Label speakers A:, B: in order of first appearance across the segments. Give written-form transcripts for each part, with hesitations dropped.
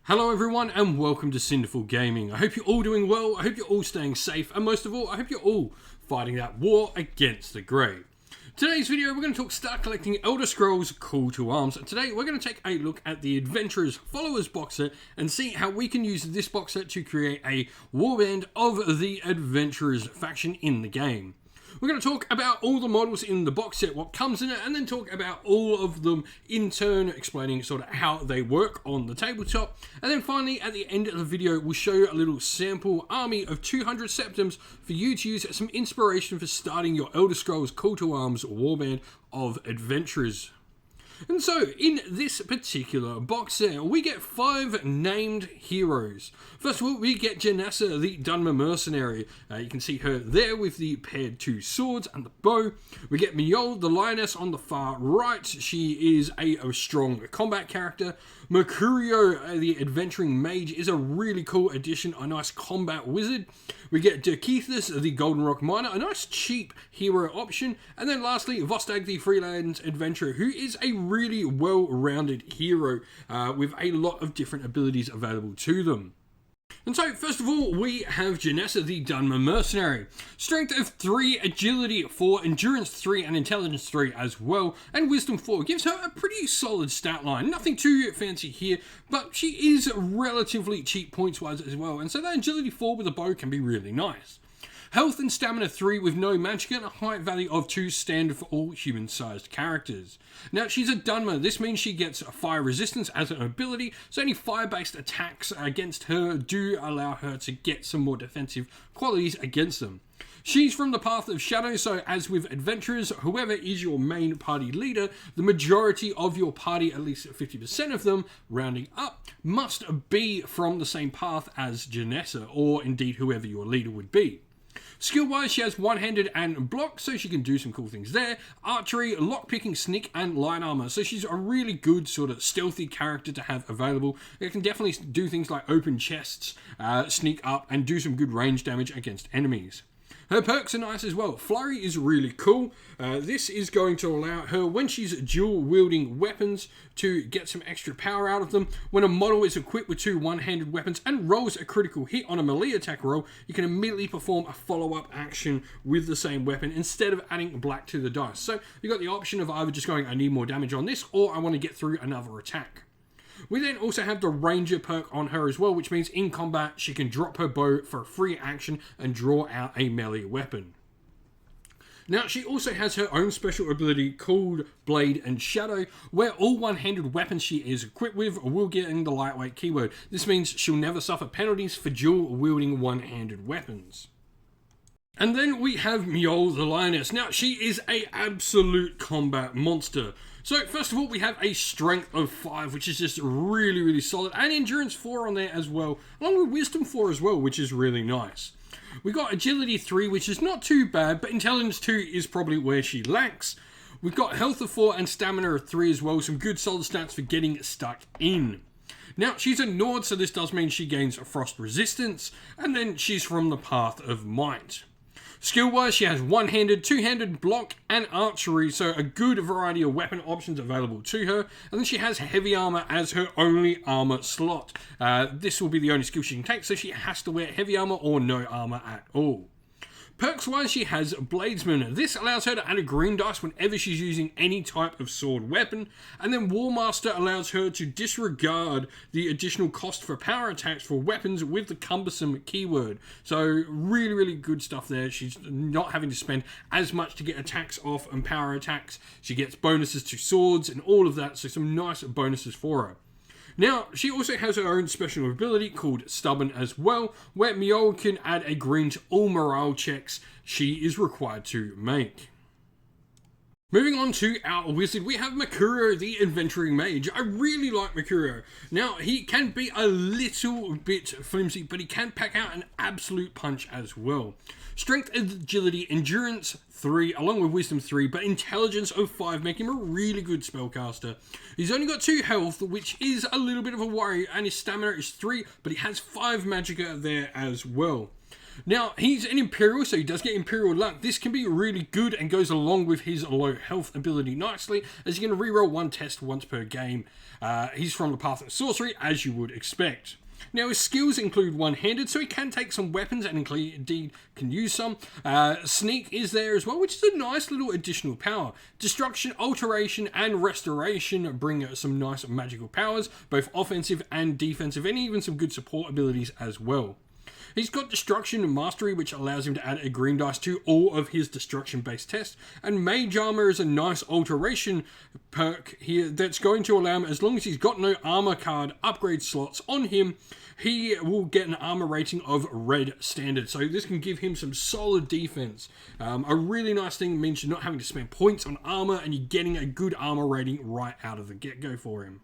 A: Hello everyone and welcome to Cinderful Gaming. I hope you're all doing well, I hope you're all staying safe, and most of all, I hope you're all fighting that war against the grey. Today's video we're going to talk Start Collecting Elder Scrolls Call to Arms. Today we're going to take a look at the Adventurers Followers box set and see how we can use this box set to create a warband of the Adventurers faction in the game. We're going to talk about all the models in the box set, what comes in it, and then talk about all of them in turn, explaining sort of how they work on the tabletop. And then finally, at the end of the video, we'll show you a little sample army of 200 septums for you to use as some inspiration for starting your Elder Scrolls Call to Arms warband of adventurers. And so, in this particular box set, we get 5 named heroes. First of all, we get Janessa, the Dunmer mercenary. You can see her there with the paired 2 swords and the bow. We get Mjol, the lioness, on the far right. She is a strong combat character. Mercurio, the adventuring mage, is a really cool addition, a nice combat wizard. We get Mithras, the Golden Rock miner, a nice cheap hero option. And then lastly, Vorster, the freelance adventurer, who is a really well-rounded hero with a lot of different abilities available to them. And so, first of all, we have Janessa, the Dunmer mercenary. Strength of 3, agility 4, endurance 3, and intelligence 3 as well, and wisdom 4 gives her a pretty solid stat line. Nothing too fancy here, but she is relatively cheap points-wise as well, and so that agility 4 with a bow can be really nice. Health and stamina 3 with no magic and a height value of 2 standard for all human-sized characters. Now, she's a Dunmer. This means she gets fire resistance as an ability, so any fire-based attacks against her do allow her to get some more defensive qualities against them. She's from the Path of Shadow, so as with Adventurers, whoever is your main party leader, the majority of your party, at least 50% of them, rounding up, must be from the same path as Janessa, or indeed whoever your leader would be. Skill-wise, she has one-handed and block, so she can do some cool things there. Archery, lockpicking, sneak, and light armor. So she's a really good sort of stealthy character to have available. It can definitely do things like open chests, sneak up, and do some good range damage against enemies. Her perks are nice as well. Flurry is really cool. This is going to allow her, when she's dual-wielding weapons, to get some extra power out of them. When a model is equipped with 2 one-handed weapons and rolls a critical hit on a melee attack roll, you can immediately perform a follow-up action with the same weapon instead of adding black to the dice. So you've got the option of either just going, I need more damage on this, or I want to get through another attack. We then also have the Ranger perk on her as well, which means in combat she can drop her bow for a free action and draw out a melee weapon. Now, she also has her own special ability called Blade and Shadow, where all one-handed weapons she is equipped with will get in the lightweight keyword. This means she'll never suffer penalties for dual-wielding one-handed weapons. And then we have Mjol, the lioness. Now, she is an absolute combat monster. So, first of all, we have a strength of 5, which is just really, really solid, and endurance 4 on there as well, along with wisdom 4 as well, which is really nice. We got agility 3, which is not too bad, but intelligence 2 is probably where she lacks. We've got health of 4 and stamina of 3 as well, some good solid stats for getting stuck in. Now, she's a Nord, so this does mean she gains frost resistance, and then she's from the Path of Might. Skill-wise, she has one-handed, two-handed, block, and archery, so a good variety of weapon options available to her. And then she has heavy armor as her only armor slot. This will be the only skill she can take, so she has to wear heavy armor or no armor at all. Perks-wise, she has Bladesman. This allows her to add a green dice whenever she's using any type of sword weapon. And then Warmaster allows her to disregard the additional cost for power attacks for weapons with the cumbersome keyword. So really, really good stuff there. She's not having to spend as much to get attacks off and power attacks. She gets bonuses to swords and all of that, so some nice bonuses for her. Now, she also has her own special ability called Stubborn as well, where Mjol can add a green to all morale checks she is required to make. Moving on to our wizard, we have Mercurio, the adventuring mage. I really like Mercurio. Now, he can be a little bit flimsy, but he can pack out an absolute punch as well. Strength, agility, endurance 3, along with wisdom 3, but intelligence of 5, making him a really good spellcaster. He's only got 2 health, which is a little bit of a worry, and his stamina is 3, but he has 5 magicka there as well. Now, he's an Imperial, so he does get Imperial luck. This can be really good and goes along with his low health ability nicely, as you can reroll one test once per game. He's from the Path of Sorcery, as you would expect. Now, his skills include one-handed, so he can take some weapons and indeed can use some. Sneak is there as well, which is a nice little additional power. Destruction, Alteration, and Restoration bring some nice magical powers, both offensive and defensive, and even some good support abilities as well. He's got Destruction and Mastery, which allows him to add a green dice to all of his destruction-based tests. And Mage Armor is a nice alteration perk here that's going to allow him, as long as he's got no armor card upgrade slots on him, he will get an armor rating of red standard. So this can give him some solid defense. A really nice thing means you're not having to spend points on armor, and you're getting a good armor rating right out of the get-go for him.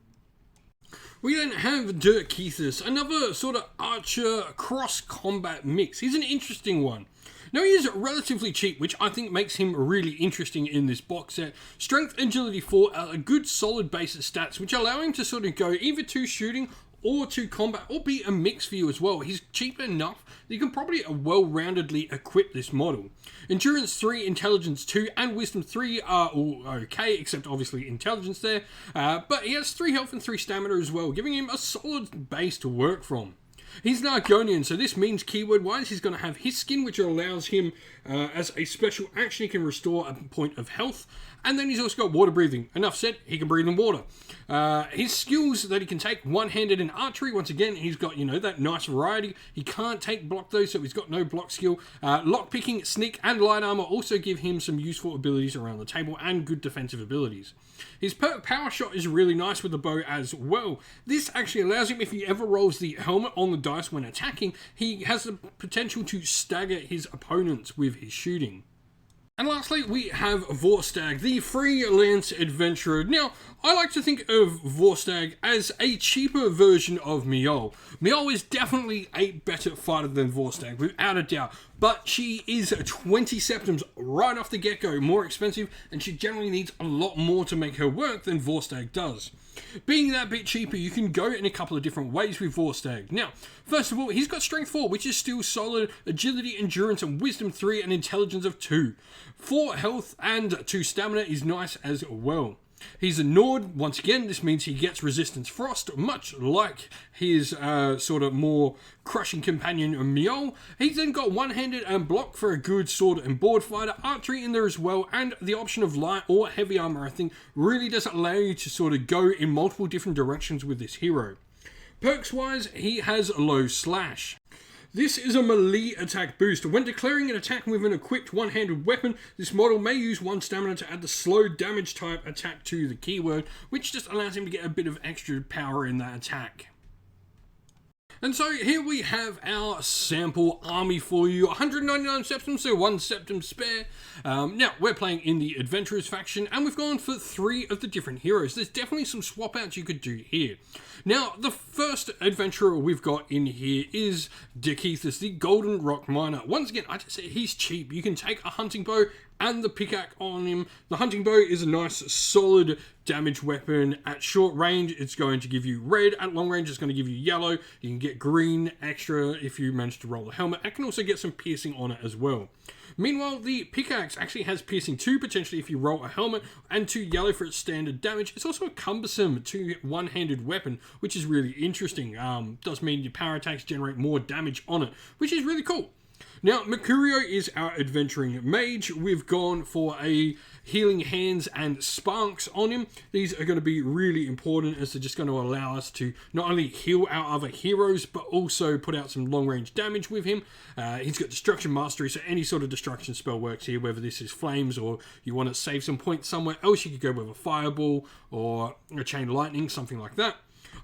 A: We then have Dirk Keithus, another sort of archer cross-combat mix. He's an interesting one. Now, he is relatively cheap, which I think makes him really interesting in this box set. Strength, Agility 4 are a good solid base of stats, which allow him to sort of go either to shooting or to combat, or be a mix for you as well. He's cheap enough that you can probably well-roundedly equip this model. Endurance 3, Intelligence 2, and Wisdom 3 are all okay, except obviously Intelligence there. But he has 3 health and 3 stamina as well, giving him a solid base to work from. He's an Argonian, so this means keyword-wise he's going to have his skin, which allows him, as a special action, he can restore a point of health. And then he's also got water breathing. Enough said, he can breathe in water. His skills that he can take, one-handed and archery. Once again, he's got, that nice variety. He can't take block though, so he's got no block skill. Lockpicking, sneak, and light armor also give him some useful abilities around the table and good defensive abilities. His perk Power Shot is really nice with the bow as well. This actually allows him, if he ever rolls the helmet on the dice when attacking, he has the potential to stagger his opponents with his shooting. And lastly, we have Vorster, the freelance adventurer. Now, I like to think of Vorster as a cheaper version of Mjol. Mjol is definitely a better fighter than Vorster, without a doubt. But she is 20 septims right off the get-go, more expensive, and she generally needs a lot more to make her work than Vorster does. Being that bit cheaper, you can go in a couple of different ways with Vorster. Now, first of all, he's got Strength 4, which is still solid, Agility, Endurance, and Wisdom 3, and Intelligence of 2. 4 health and 2 stamina is nice as well. He's a Nord. Once again, this means he gets Resistance Frost, much like his sort of more crushing companion Mjol. He's then got one-handed and block for a good sword and board fighter, archery in there as well, and the option of light or heavy armor, I think, really does allow you to sort of go in multiple different directions with this hero. Perks-wise, he has low slash. This is a melee attack boost. When declaring an attack with an equipped one-handed weapon, this model may use 1 stamina to add the slow damage type attack to the keyword, which just allows him to get a bit of extra power in that attack. And so here we have our sample army for you. 199 septims, so 1 septim spare. Now, we're playing in the Adventurous faction, and we've gone for 3 of the different heroes. There's definitely some swap outs you could do here. Now, the first adventurer we've got in here is Keithus, the Golden Rock Miner. Once again, I just say he's cheap. You can take a hunting bow and the pickaxe on him. The hunting bow is a nice, solid damage weapon. At short range, it's going to give you red. At long range, it's going to give you yellow. You can get green extra if you manage to roll the helmet. I can also get some piercing on it as well. Meanwhile, the pickaxe actually has piercing 2, potentially if you roll a helmet, and 2 yellow for its standard damage. It's also a cumbersome 2 one-handed weapon, which is really interesting. Does mean your power attacks generate more damage on it, which is really cool. Now, Mercurio is our adventuring mage. We've gone for a healing hands and sparks on him. These are going to be really important, as they're just going to allow us to not only heal our other heroes, but also put out some long-range damage with him. He's got Destruction Mastery, so any sort of destruction spell works here, whether this is flames or you want to save some points somewhere else. You could go with a fireball or a chain lightning, something like that.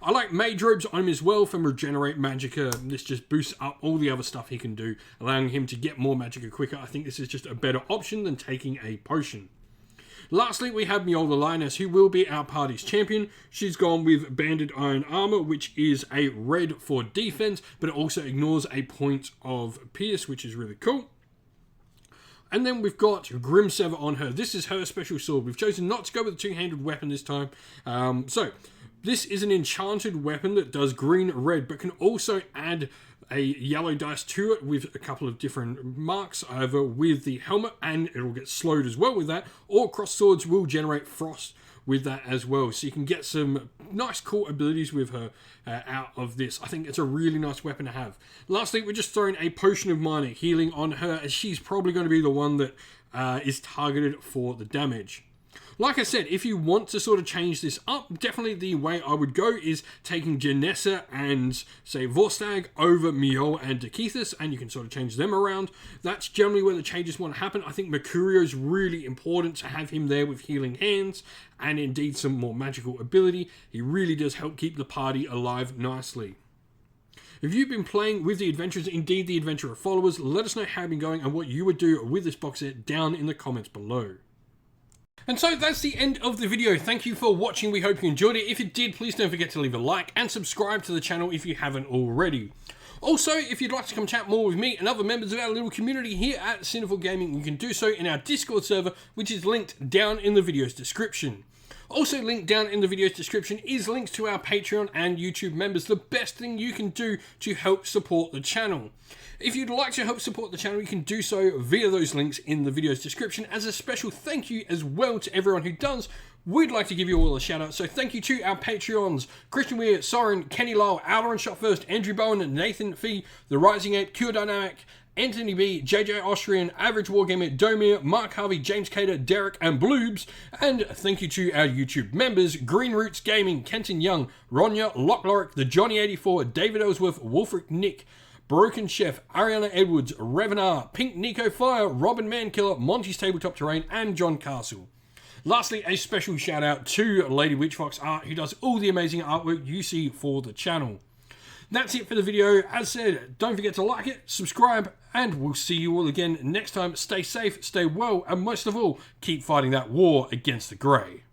A: I like Mage Robes on him as well from Regenerate Magicka. This just boosts up all the other stuff he can do, allowing him to get more Magicka quicker. I think this is just a better option than taking a potion. Lastly, we have Mjol the Lioness, who will be our party's champion. She's gone with Banded Iron Armor, which is a red for defense, but it also ignores a point of pierce, which is really cool. And then we've got Grimsever on her. This is her special sword. We've chosen not to go with a 2-handed weapon this time. This is an enchanted weapon that does green-red, but can also add a yellow dice to it with a couple of different marks, either with the helmet, and it'll get slowed as well with that, or cross swords will generate frost with that as well. So you can get some nice cool abilities with her out of this. I think it's a really nice weapon to have. Lastly, we're just throwing a potion of minor healing on her, as she's probably going to be the one that is targeted for the damage. Like I said, if you want to sort of change this up, definitely the way I would go is taking Janessa and, say, Vorster over Mjol and Mithras, and you can sort of change them around. That's generally where the changes want to happen. I think Mercurio's really important to have him there with healing hands, and indeed some more magical ability. He really does help keep the party alive nicely. If you've been playing with the Adventurers, indeed the Adventurer followers, let us know how you've been going and what you would do with this box set down in the comments below. And so that's the end of the video. Thank you for watching. We hope you enjoyed it. If you did, please don't forget to leave a like and subscribe to the channel if you haven't already. Also, if you'd like to come chat more with me and other members of our little community here at Sinful Gaming, you can do so in our Discord server, which is linked down in the video's description. Also linked down in the video's description is links to our Patreon and YouTube members, the best thing you can do to help support the channel. If you'd like to help support the channel, you can do so via those links in the video's description. As a special thank you as well to everyone who does, we'd like to give you all a shout out. So thank you to our Patreons: Christian Weir, Soren, Kenny Lyle, Alderon Shot First, Andrew Bowen, Nathan Fee, The Rising Ape, Cure Dynamic, Anthony B, JJ Austrian, Average Wargamer, Domir, Mark Harvey, James Cater, Derek, and Bloobs. And thank you to our YouTube members: Green Roots Gaming, Kenton Young, Ronya, Lockloric, The Johnny84, David Ellsworth, Wolfric Nick, Broken Chef, Ariana Edwards, Revenar, Pink Nico Fire, Robin Mankiller, Monty's Tabletop Terrain, and John Castle. Lastly, a special shout out to Lady Witchfox Art, who does all the amazing artwork you see for the channel. That's it for the video. As said, don't forget to like it, subscribe, and we'll see you all again next time. Stay safe, stay well, and most of all, keep fighting that war against the grey.